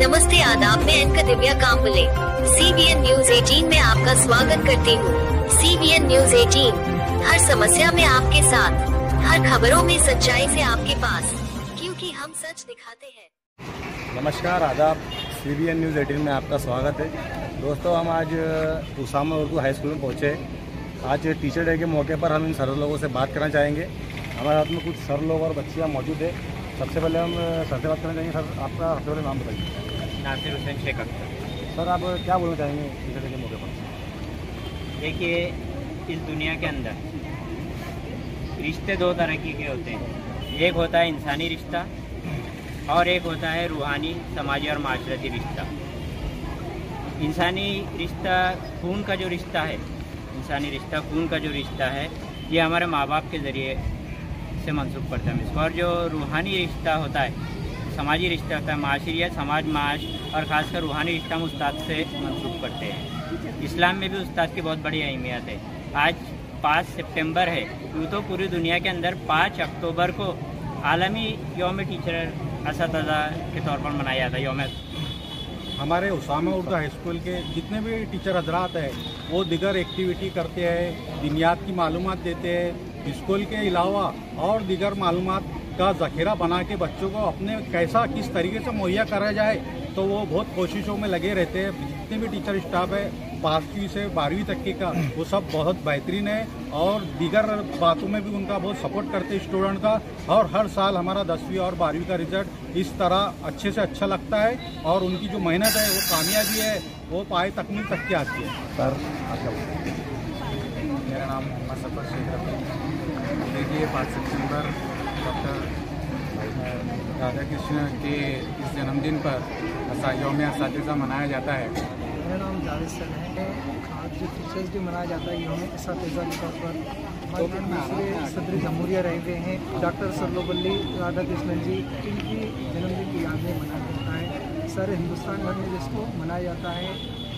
नमस्ते आदाब, मैं anchor Divya Kamble CBN news 18 में आपका स्वागत करती हूँ। CBN न्यूज 18 हर समस्या में आपके साथ, हर खबरों में सच्चाई से आपके पास, क्योंकि हम सच दिखाते हैं। नमस्कार आदाब, CBN न्यूज 18 में आपका स्वागत है। दोस्तों, हम आज उसामा उर्दू हाई स्कूल में पहुँचे। आज टीचर डे के मौके पर हम इन सर लोगों से बात करना चाहेंगे। हमारे साथ में कुछ सर लोग और बच्चियाँ मौजूद है। सबसे पहले हम सर से बात करना चाहेंगे। सर, आपका सबसे पहले नाम बताइए। नासिर हुसैन शेख। सर, आप क्या बोलना चाहेंगे टीचर डे के मौके पर? देखिए, इस दुनिया के अंदर रिश्ते दो तरह के होते हैं। एक होता है इंसानी रिश्ता और एक होता है रूहानी, समाजी और माशरती रिश्ता। इंसानी रिश्ता खून का जो रिश्ता है, ये हमारे माँ बाप के ज़रिए से मंसूब करता है इसको। और जो रूहानी रिश्ता होता है, समाजी रिश्ता होता है, माशरियत, समाज, माश और ख़ासकर रूहानी रिश्ता हम उस्ताद से मंसूब करते हैं। इस्लाम में भी उस्ताद की बहुत बड़ी अहमियत है। आज 5 सितंबर है, यूँ तो पूरी दुनिया के अंदर 5 अक्टूबर को आलमी यौम टीचर असतज़ा के तौर पर मनाया जाता है। यौम हमारे उसामा उर्दू हाई स्कूल के जितने भी टीचर हजरात हैं वो दिगर एक्टिविटी करते हैं, दिनियात की मालूमात देते हैं। स्कूल के अलावा और दिगर मालूमात का ज़ख़ीरा बना के बच्चों को अपने कैसा किस तरीके से मुहैया करा जाए, तो वो बहुत कोशिशों में लगे रहते हैं। जितने भी टीचर स्टाफ है 5वीं से 12वीं तक के का, वो सब बहुत बेहतरीन है और दीगर बातों में भी उनका बहुत सपोर्ट करते हैं स्टूडेंट का। और हर साल हमारा 10वीं और 12वीं का रिजल्ट इस तरह अच्छे से अच्छा लगता है और उनकी जो मेहनत है वो कामयाबी है, वो पाए तकमील तक की आती है। सर, आपका मेरा नाम मोहम्मद सफर शेख रफी। देखिए, 5 सितंबर डॉक्टर राधा कृष्ण के इस जन्मदिन पर यौम असातिज़ा मनाया जाता है। मेरा नाम जावेद सर है। आज जो टीचर्स डे मनाया जाता है यौम असातिज़ा के तौर पर, हमारे सदर जमहूरिया रहे हुए हैं डॉक्टर सर्वपल्ली राधाकृष्णन जी, इनकी जन्मदिन की याद में मनाया जाता है। सारे हिंदुस्तान भर में जिसको मनाया जाता है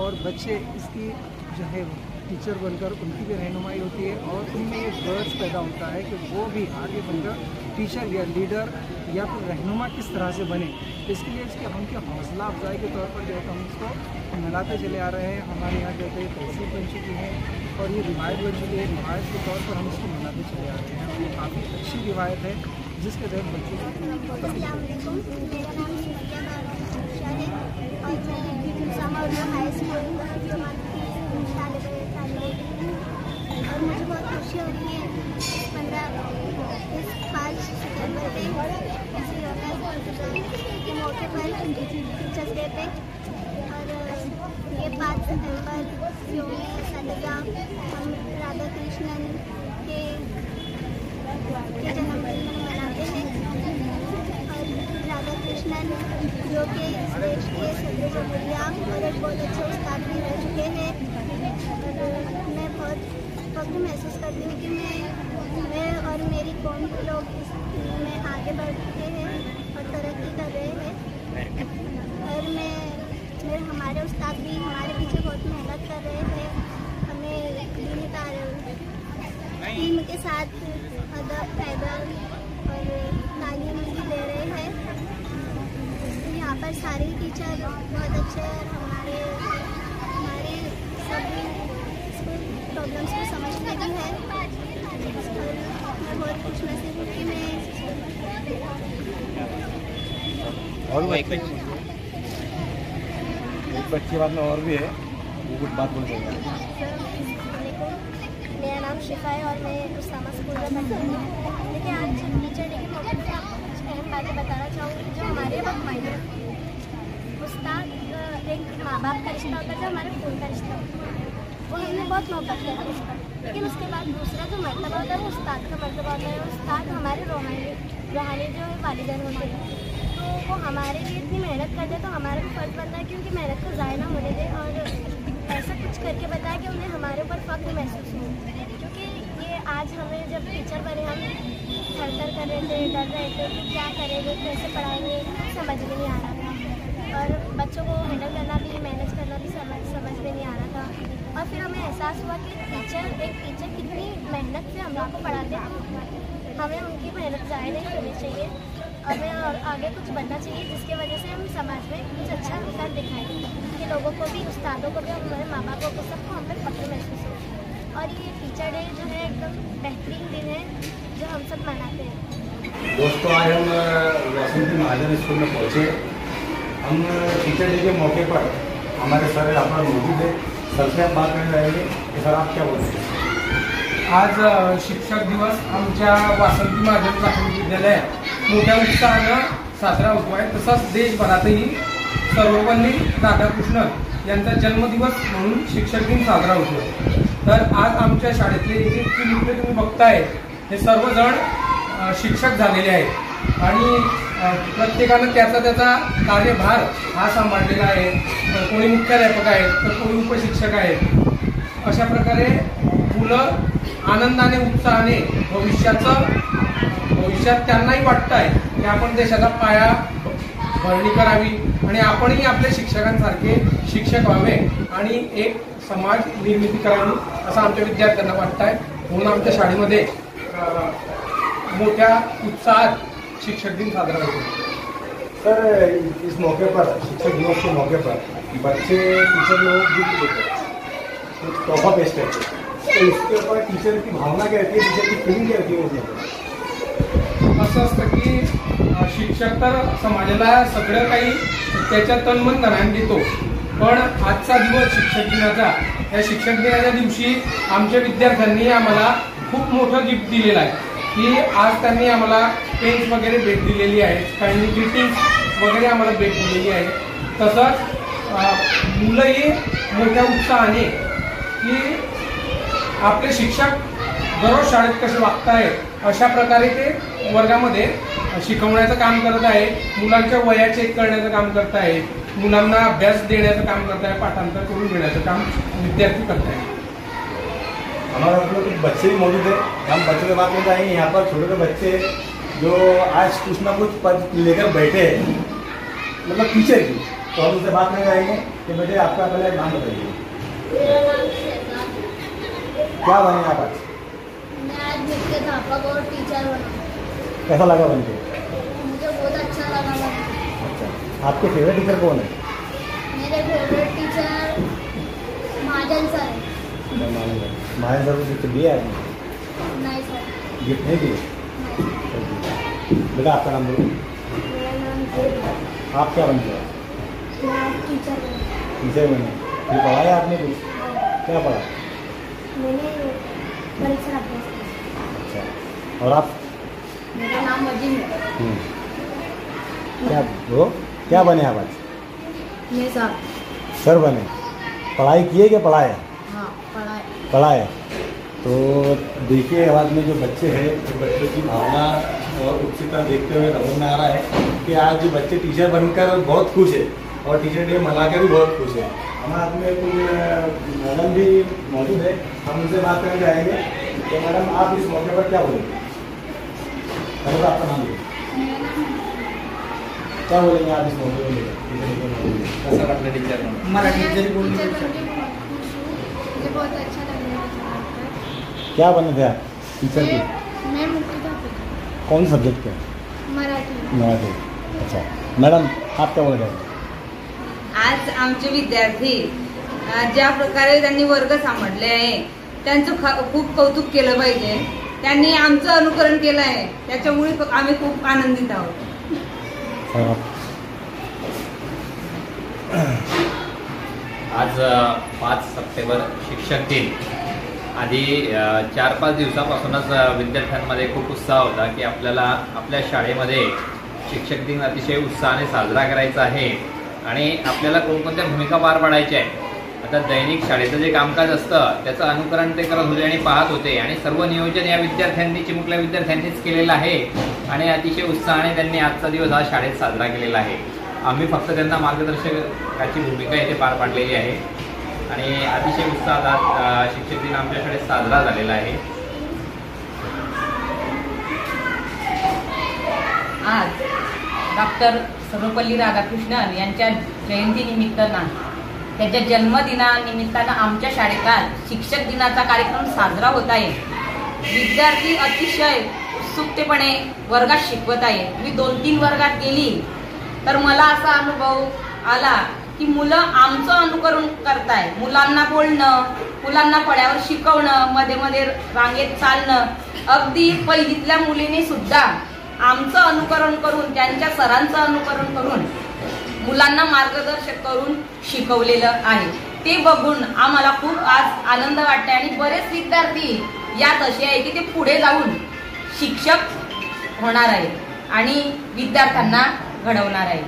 और बच्चे इसकी जो है टीचर बनकर उनकी भी रहनुमाई होती है और उनमें ये गर्ज पैदा होता है कि वो भी आगे बनकर टीचर या लीडर या फिर रहनुमा किस तरह से बने। इसके लिए इसके उनके हौसला अफजाई के तौर पर जो है हम इसको मनाते चले आ रहे हैं। हमारे यहाँ जो है तहसील बन चुकी है और ये रिवायत बन चुकी है। रिवायत के तौर पर हम इसको मनाते चले आ रहे हैं और ये काफ़ी अच्छी रिवायत है जिसके तहत बच्चों और मुझे बहुत खुशी होती है इस 5 सितंबर पे इसी के मौके पर टीचर्स डे पे। और ये 5 सितंबर यौम असातिज़ा हम राधा कृष्णन के जन्मदिन मनाते हैं। और राधा कृष्णन जो कि इस देश के सदर जमहूरिया और एक बहुत अच्छे उस्ताद भी रह चुके हैं। मैं बहुत फख्र महसूस करती हूँ कि मैं और मेरी कौम के लोग इसमें आगे बढ़ चुके हैं और तरक्की कर रहे हैं। और हमारे उस्ताद भी हमारे पीछे बहुत मेहनत कर रहे हैं। हमें इल्म के साथ अदब, पैदल और तालीम भी दे रहे हैं। यहाँ पर सारे टीचर बहुत अच्छे और हमारे सभी प्रॉब्लम्स को समझते भी है। मैं बहुत खुशनसीब हूँ कि मैं और एक बच्ची बाद में और भी है, वो कुछ बात बोल देंगे। मेरा नाम शिफा है और मैं उसामा स्कूल में पढ़ती हूँ। लेकिन आज टीचर डे के मौके पर आपको कुछ अहम बातें बताना चाहूँगी जो हमारे वक्त मायने रखती है। उस्ताद एक माँ बाप का रिश्ता होता है, जो हमारे खून का रिश्ता होता है, वो हमने बहुत मोहब्बत करते हैं। लेकिन उसके बाद दूसरा जो मर्तबा होता है वो उस्ताद का मर्तबा होता है। उस्ताद हमारे रूहानी जो है वालिदैन होते हैं, तो वो हमारे लिए इतनी मेहनत करते हैं, तो हमारा भी फर्ज बनता है कि उनकी मेहनत को ज़ाया ना होने दें और ऐसा कुछ करके बताया कि उन्हें हमारे ऊपर फ़ख्र महसूस हो। क्योंकि ये आज हमें जब टीचर बने हम थर कर रहे थे, डर रहे थे कि क्या करेंगे, कैसे पढ़ाएंगे, समझ में नहीं आ रहा था। और बच्चों को हैंडल करना भी, मैनेज करना भी समझ में नहीं आ रहा था। और फिर हमें एहसास हुआ कि एक टीचर कितनी मेहनत से हम लोग को पढ़ाते हैं, हमें उनकी मेहनत ज़ाया नहीं करनी चाहिए। हमें आगे कुछ बनना चाहिए जिसके वजह से हम समाज में कुछ अच्छा विकास दिखाएं कि लोगों को भी, उस्तादों को भी, हमारे माँ बापों को, सबको हम पे फख्र महसूस हो। और ये टीचर डे जो है एकदम बेहतरीन दिन है जो हम सब मनाते हैं। दोस्तों, आज हम वासंती महाजन स्कूल में पहुँचे। हम टीचर डे के मौके पर हमारे सर यहाँ पर मौजूद है। सर से हम बात करने जाएंगे कि सर आप क्या बोलते हैं? आज शिक्षक दिवस आमच्या वासंती महाजन प्राथमिक विद्यालयात मोठ्या उत्साहानं साजरा होतो आहे। तसंच देशभरातही सर्वपल्ली राधाकृष्णन यांचा जन्मदिवस म्हणून शिक्षक दिन साजरा होतो आहे। तर आज आमच्या शाळेतले जे मुले तुम्ही बघताय हे सर्वजण शिक्षक झालेले आहेत आणि प्रत्येकानं त्याचा कार्यभार हा सांभाळलेला आहे। कोणी मुख्याध्यापक आहेत तर कोणी उपशिक्षक आहेत। अशा प्रकारे मुलं आनंदाने, उत्साहाने भविष्यात त्यांनाही वाटतं आहे की आपण देशाचा पाया भरणी करावी आणि आपणही आपल्या शिक्षकांसारखे शिक्षक व्हावे आणि एक समाज निर्मिती करावी असं आमच्या विद्यार्थ्यांना वाटतं आहे। म्हणून आमच्या शाळेमध्ये मोठ्या उत्साहात शिक्षक दिन साजरा होतो। सर, इस मौके पर, शिक्षक दिवस के मौके पर बच्चे टीचर लोग गिफ्ट देते हैं, कुछ तोहफा पेश करते हैं, तो इसके ऊपर टीचर की भावना क्या रहती है, टीचर की फीलिंग क्या रहती है? असं असतं की शिक्षक तर समाजाला सगळं काही त्याच्या तनमन धनाने देतो, पण आजचा दिवस शिक्षक दिनाचा, या शिक्षक दिनाच्या दिवशी आमच्या विद्यार्थ्यांनी आम्हाला खूप मोठं गिफ्ट दिलेलं आहे की आज त्यांनी आम्हाला पेन्स वगैरे भेट दिलेली आहे, काही ग्रीटिंग्स वगैरे आम्हाला भेट दिलेली आहे। तसंच मुलंही मोठ्या उत्साहाने की आपले शिक्षक दररोज शाळेत कसे वागतायत अशा प्रकारे ते वर्गामध्ये शिकवण्याचं काम करत आहे। मुलांच्या वया चेक करण्याचं काम करत आहे, मुलांना अभ्यास देण्याचं काम करत आहे, पाठांतर करून देण्याचं काम विद्यार्थी करत आहे। हमारे आप लोग कुछ बच्चे भी मौजूद हैं, हम बच्चों से बात करते हैं। यहाँ पर छोटे छोटे बच्चे जो आज कुछ ना कुछ पद लेकर बैठे हैं, मतलब टीचर की, तो हम उनसे बात करने जाएंगे कि बेटे आपका पहले नाम बताइए। मेरा नाम श्वेता। क्या बने आप आज? मैं आज मुख्याध्यापक और टीचर बना। कैसा लगा बनके? मुझे बहुत अच्छा लगा बनके। अच्छा, आपके फेवरेट टीचर कौन है? मेरे फेवरेट टीचर महाजन सर है। महाजन सर को गिफ्ट दिया है? नहीं सर, गिफ्ट नहीं दिए? बेटा आपका नाम बोलो। मेरा नाम देव। आप क्या बनते हो? मैं टीचर हूँ। टीचर बने? ये पढ़ाया आपने कुछ? क्या पढ़ा? मैंने परीक्षा अभ्यास किया। अच्छा, और आप? मेरा नाम वजीम है। क्या बने आप आज? मैं सर। सर बने? पढ़ाई किए कि पढ़ाया? हाँ, पढ़ाया। तो देखिए आवाज़ में जो बच्चे हैं, तो बच्चों की भावना और उत्सुकता देखते हुए समझ में आ रहा है कि आज जो बच्चे टीचर बनकर बहुत खुश है और टीचर डे मनाकर भी बहुत खुश है। हमारे हाथ में कुछ मैडम भी मौजूद है, हम उनसे बात करने जाएंगे। तो मैडम, आप इस मौके पर क्या बोलेंगे? पहले तो आपका नाम बोलिए। क्या बोलेंगे आप इस मौके पर? कैसा लगता है टीचर बनना? मराठी टीचर बोलने मुझे बहुत अच्छा लग रहा है। क्या बने थे आप टीचर की? मैं मुख्याध्यापक। कौन सब्जेक्ट के? मराठी। अच्छा, मैडम आप क्या बोल रहे हैं? आज आमचे विद्यार्थी ज्या प्रकारे त्यांनी वर्ग सांभाळले आहे त्यांचं खूप कौतुक केलं पाहिजे। त्यांनी आमचं अनुकरण केलं आहे, त्याच्यामुळे आम्ही खूप आनंदित आहोत। आज 5 सप्टेंबर शिक्षक दिन। आधी 4-5 दिवसापासूनच विद्यार्थ्यांमध्ये खूप उत्साह होता की आपल्याला आपल्या शाळेमध्ये शिक्षक दिन अतिशय उत्साहाने साजरा करायचा आहे आणि आपल्याला कोणकोणत्या भूमिका पार पाडायच्या आहेत। आता दैनिक शाळेचं जे कामकाज असतं त्याचं अनुकरण ते करत होते आणि पाहत होते आणि सर्व नियोजन या विद्यार्थ्यांनी, चिमुकल्या विद्यार्थ्यांनीच केलेलं आहे आणि अतिशय उत्साहाने त्यांनी आजचा दिवस हा शाळेत साजरा केलेला आहे। आम्ही फक्त त्यांना मार्गदर्शकाची भूमिका इथे पार पाडलेली आहे आणि अतिशय उत्साहात आज शिक्षक दिन आमच्या शाळेत साजरा झालेला आहे। आज डॉक्टर सर्वपल्ली राधाकृष्णन यांच्या जयंतीनिमित्तानं, त्याच्या जन्मदिनानिमित्तानं आमच्या शाळेत शिक्षक दिनाचा कार्यक्रम साजरा होत आहे। विद्यार्थी अतिशय उत्सुकतेपणे वर्गात शिकवत आहे. मी 2-3 वर्गात गेली तर मला असा अनुभव आला की मुलं आमचं अनुकरण करताय. मुलांना बोलणं, मुलांना फळ्यावर शिकवणं, मध्ये मध्ये रांगेत चालणं, अगदी पहिलीतल्या मुलीने सुद्धा आमचं अनुकरण करून, त्यांच्या सरांचं अनुकरण करून मुलांना मार्गदर्शक करून शिकवलेलं आहे. ते बघून आम्हाला खूप आज आनंद वाटते आणि बरेच विद्यार्थी यात असे आहे की ते पुढे जाऊन शिक्षक होणार आहेत आणि विद्यार्थ्यांना घडवणार आहेत.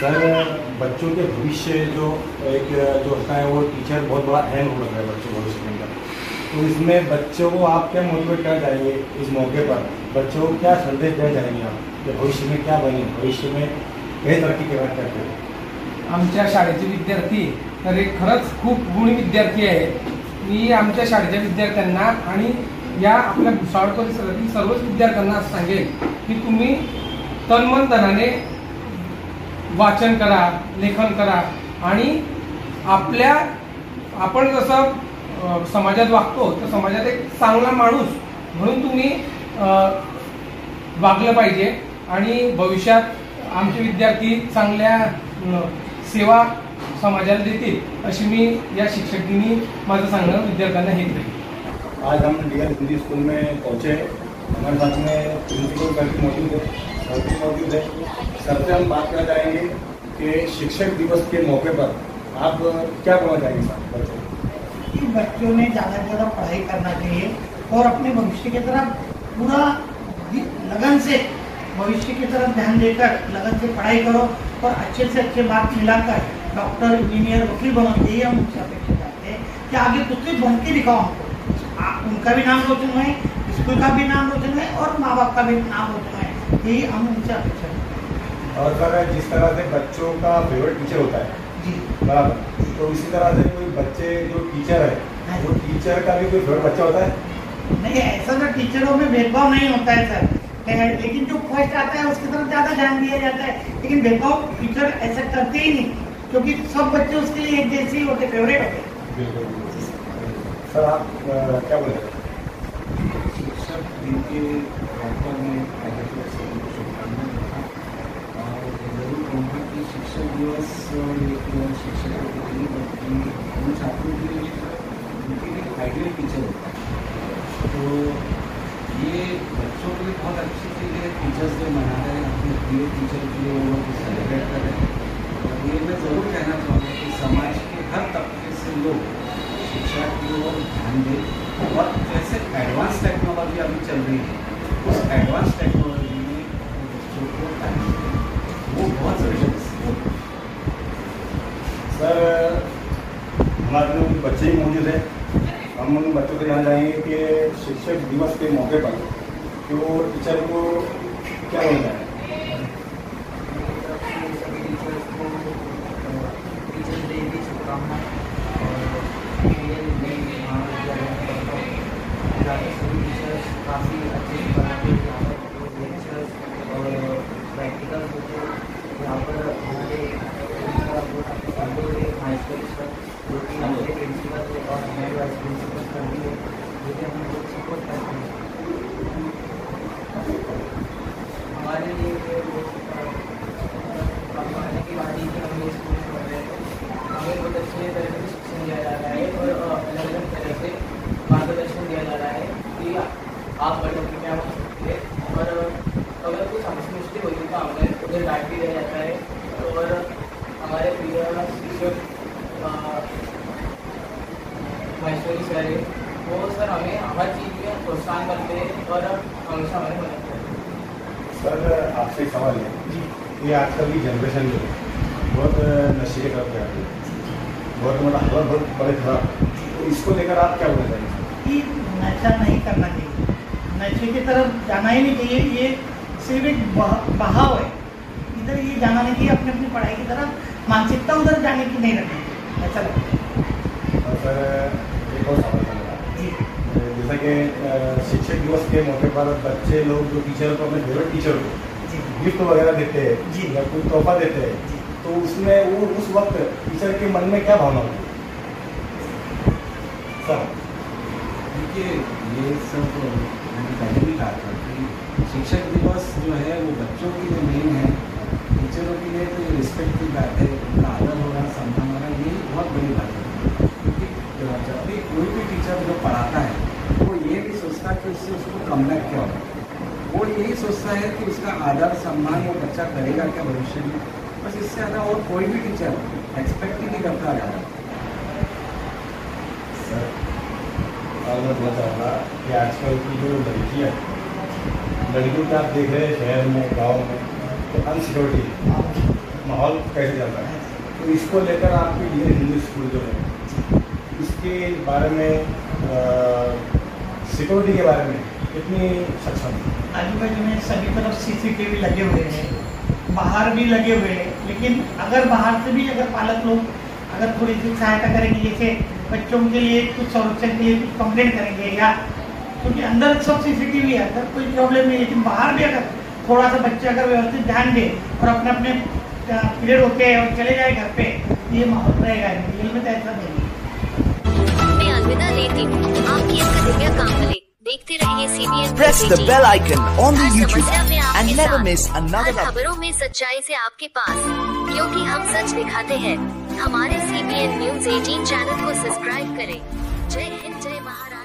सर, बच्चों के भविष्य जो होता है वो टीचर बहुत बड़ा अहम रोल होता है बच्चों को भविष्य के अंदर. तो इसमें बच्चों को आप क्या मोटिवेट करना चाहेंगे इस मौके पर? बच्चों को क्या संदेश देना चाहेंगे आप कि भविष्य में क्या बने, भविष्य में काही तरक्की करण्यात करते? आमच्या शाळेचे विद्यार्थी तर एक खरंच खूप गुणी विद्यार्थी आहेत. मी आमच्या शाळेच्या विद्यार्थ्यांना आणि या आपल्या भुसावळ परिसरातील सर्वच विद्यार्थ्यांना असं सांगेल की तुम्ही तनमन धनाने वाचन करा, लेखन करा आणि आपण जसं समाजात वागतो तर समाजात एक चांगला माणूस म्हणून तुम्ही वागलं पाहिजे आणि भविष्यात आमचे विद्यार्थी चांगल्या सेवा समाजाला देतील अशी मी या शिक्षक दिनी माझं सांगणं विद्यार्थ्यांना हेच आहे. आज हम डीएल हिंदी स्कूल में पहुँचे. हमारे साथ में प्रिंसिपल सर भी मौजूद है, सर भी मौजूद है. सर से हम बात करना चाहेंगे कि शिक्षक दिवस के मौके पर आप क्या बोलना चाहेंगे सर बच्चों कि बच्चों ने ज़्यादा से ज़्यादा पढ़ाई करना चाहिए और अपने भविष्य की तरफ पूरा लगन से भविष्य की तरफ ध्यान देकर लगन से पढ़ाई करो और अच्छे से अच्छे मार्क्स मिलाकर डॉक्टर, इंजीनियर, वकील बनो. यही हम उनसे अपेक्षा करते हैं कि आगे कुछ भी बन के दिखाओ हमको. उनका भी नाम रोशन है, स्कूल का भी नाम रोशन है और माँ बाप का भी नाम रोशन है. यही हम उनसे अपेक्षा करते हैं. और सर, जिस तरह से बच्चों का फेवरेट टीचर होता है जी बराबर, तो इसी तरह से कोई बच्चे जो टीचर है वो टीचर का भी कोई फेवरेट बच्चा होता है? नहीं, ऐसा तो टीचरों में भेदभाव नहीं होता है सर, लेकिन जो फर्स्ट आता है उसकी तरफ ज़्यादा ध्यान दिया जाता है. लेकिन भेदभाव टीचर ऐसा करते ही नहीं क्योंकि सब बच्चे उसके लिए एक जैसे ही होते, फेवरेट होते. बिल्कुल. सर, आप क्या बोल रहे हैं? शिक्षक दिन के वास्तव में और जरूर कहूँगा कि शिक्षक दिवस एक शिक्षकों के लिए बल्कि उन छात्रों के लिए उनके लिए आइडियल टीचर होता है. तो ये बच्चों के लिए बहुत अच्छी चीज़ है. टीचर्स डे मना रहे हैं, अपने प्रिय टीचर के लिए वो लोग सेलिब्रेट कर रहे हैं. और ये मैं ज़रूर कहना चाहूँगा कि समाज के हर तबके से लोग शिक्षा की ओर ध्यान दें और जैसे एडवांस टेक्नोलॉजी अभी चल रही है उस एडवांस टेक्नोलॉजी में बच्चों को टाइम दें, वो बहुत ज़रूरी है. सर, हमारे में कुछ बच्चे ही मौजूद हैं. हम उन बच्चों से जानना चाहेंगे कि शिक्षक दिवस के मौके पर कि वो टीचर को क्या बोलना है? टीचर्स डे की शुभकामनाएं. सभी टीचर्स काफ़ी अच्छे पढ़ाते हैं. यहाँ पर लेक्चर्स और प्रैक्टिकल होते हैं. यहाँ पर हमारे हाई स्कूल जो कि हमारे प्रिंसिपल और हमारे वाइस प्रिंसिपल सर भी है जो कि हमें बहुत सपोर्ट करते हैं. हमारे लिए पढ़ाने की बात ही कि हम ये स्कूल में पढ़ रहे हैं. हमें बहुत अच्छे तरह से शिक्षण दिया जा रहा है और अलग अलग तरह से मार्गदर्शन दिया जा रहा है कि आप बड़े में क्या हो सकते हैं और अगर कुछ समझ मुश्किल होती तो हमें उधर गाइड भी दिया जाता है. और हमारे प्रिय शिक्षक महेश्वरी सर है वो सर हमें हर चीज़ में प्रोत्साहन करते हैं और हमेशा हमें मदद करते हैं. सर, आपसे एक सवाल है कि आजकल की जनरेशन जो बहुत नशे के तरफ जा रही है, बहुत मतलब हालत बहुत बड़े खराब, तो इसको लेकर आप क्या बोलना चाहिए? कि नशा नहीं करना चाहिए, नशे की तरफ जाना ही नहीं चाहिए. ये सिर्फ एक बहाव है, इधर ये जाना नहीं चाहिए. अपनी अपनी पढ़ाई की तरफ मानसिकता उधर जाने की नहीं रखनी चाहिए, ऐसा लगता है. और सर, एक और सवाल था जी. जैसा कि शिक्षक दिवस के मौके पर बच्चे लोग जो टीचर को अपने फेवरेट टीचर को गिफ्ट वगैरह देते हैं जी या कोई तोहफा देते हैं, तो उसमें वो उस वक्त टीचर के मन में क्या भावना होती है? सर देखिए, ये सब मैंने पहले भी कहा था कि शिक्षक दिवस जो है वो बच्चों के लिए मेन है। टीचरों के लिए तो ये रिस्पेक्ट की बात है, उनका आदर होना, सम्मान होना, ये बहुत बड़ी बात है। क्योंकि जब भी कोई भी टीचर जो पढ़ाता है वो ये नहीं सोचता कि उससे उसको कम बैक क्या होगा, वो यही सोचता है कि उसका आदर सम्मान वो बच्चा करेगा क्या भविष्य में। बस इससे ज़्यादा और कोई भी टीचर एक्सपेक्ट ही नहीं करता ज़्यादा। सर और मैं बोलना चाहूँगा कि आजकल की जो लड़कियाँ को आप देख रहे हैं शहर में, गांव में, तो अनसिक्योरिटी माहौल कैसे चल रहा है, तो इसको लेकर आपके लिए हिंदू स्कूल जो है इसके बारे में सिक्योरिटी के बारे में कितनी सक्षम है? आजू बाजू में सभी तरफ CCTV लगे हुए हैं, बाहर भी लगे हुए हैं, लेकिन अगर बाहर से भी अगर पालक लोग अगर थोड़ी सी सहायता करेंगे, जैसे बच्चों के लिए कुछ संरक्षण के लिए कुछ कंप्लेंट करेंगे, या क्योंकि अंदर सब CCTV है, अंदर कोई प्रॉब्लम नहीं, लेकिन बाहर भी अगर थोड़ा सा बच्चे अगर व्यवस्थित ध्यान दे और अपने अपने पीरियड होके और चले जाए घर पे, ये माहौल रहेगा। जेल में तो ऐसा नहीं। मैं अलविदा लेती हूँ, आपकी एक दिव्या कांबले। देखते रहिए CBN Press the bell icon on the her YouTube समस्या में app आपके and never साथ, miss another हर खबरों में सच्चाई से आपके पास, क्योंकि हम सच दिखाते हैं। हमारे CBN News 18 चैनल को सब्सक्राइब करें। जय हिंद, जय महाराष्ट्र।